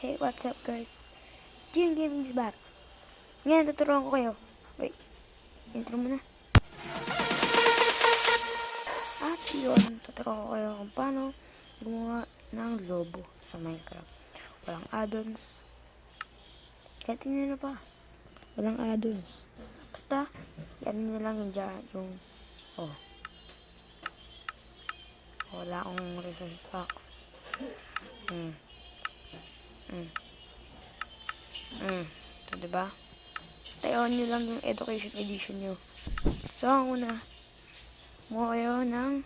Hey, what's up guys? Jim Gaming is back. Ngayon, tuturuan ko kayo. Wait, intro muna. At yun, tuturuan ko kayo kung paano gumawa ng lobo sa Minecraft. Walang add-ons. Kahit hindi na pa. Walang add-ons. Basta, yan nyo lang yung wala akong resource packs. Ito, diba? Stay on nyo lang yung education edition nyo. So, ang una, mukha kayo ng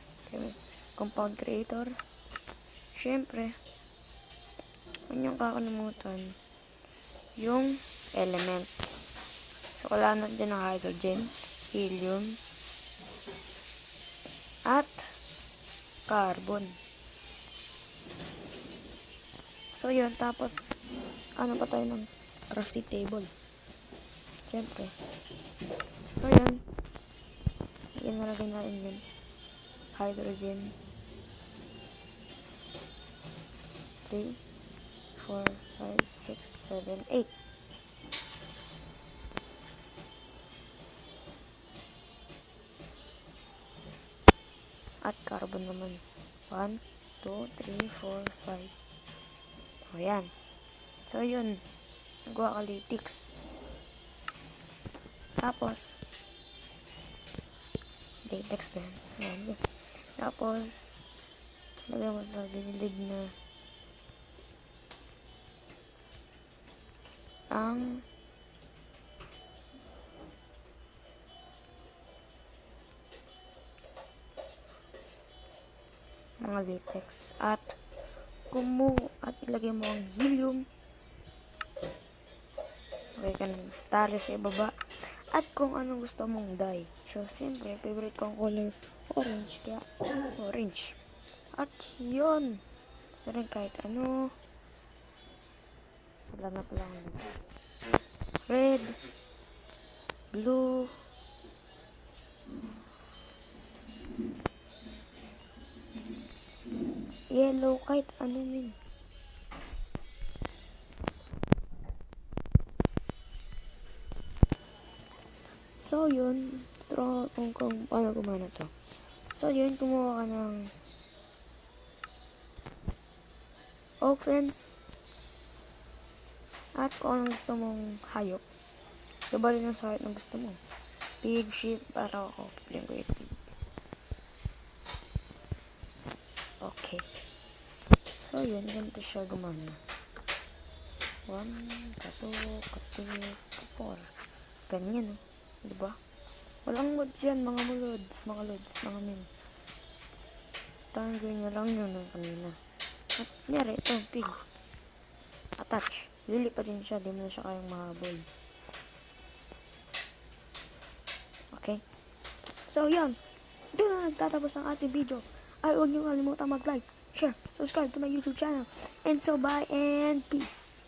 compound creator. Siyempre, huwag niyong kakalimutan yung elements. So, kailangan natin ng hydrogen, helium, at carbon. So, yun. Tapos, ano pa tayo ng crafting table. Siyempre. So, yun. Yan nalagay natin yun. Hydrogen. 3, 4, 5, 6, 7, 8. At carbon naman. 1, 2, 3, 4, 5. O, yan. So, yun. Nagawa ka latex. Tapos, latex ba yan? Yan. Tapos, lagay mo sa gilid na ang mga latex at ilagay mo ang helium. Okay ka ng tali sa ibaba at kung anong gusto mong dye. So, siyempre, favorite kong color orange, kaya orange. At yun, meron kahit ano. Wala na pala akong red, blue, yellow, kahit ano min. So, yun. Tuturuan ko kung paano gumana to. So, yun. Kumuha ka ng oak fence. At kung anong gusto mong hayop. Gabalin lang sa hayop na gusto mo. Pig, sheep, para ako. Piling ko yung pig. Okay. So, yun. Ganito siya gumana. 1, 2, 3, 4. Ganyan, oh. Diba? Walang mods yan, mga lods, mga min. Tanggawin na lang yun ng kanina. At nyari, ito, pig. Attach. Lili pa din siya, di mo na siya kayang mahabol. Okay? So, yan. Doon na nagtatapos ang ating video. Ay, huwag niyo kalimutan mag-like, share, subscribe to my YouTube channel. And so, bye and peace.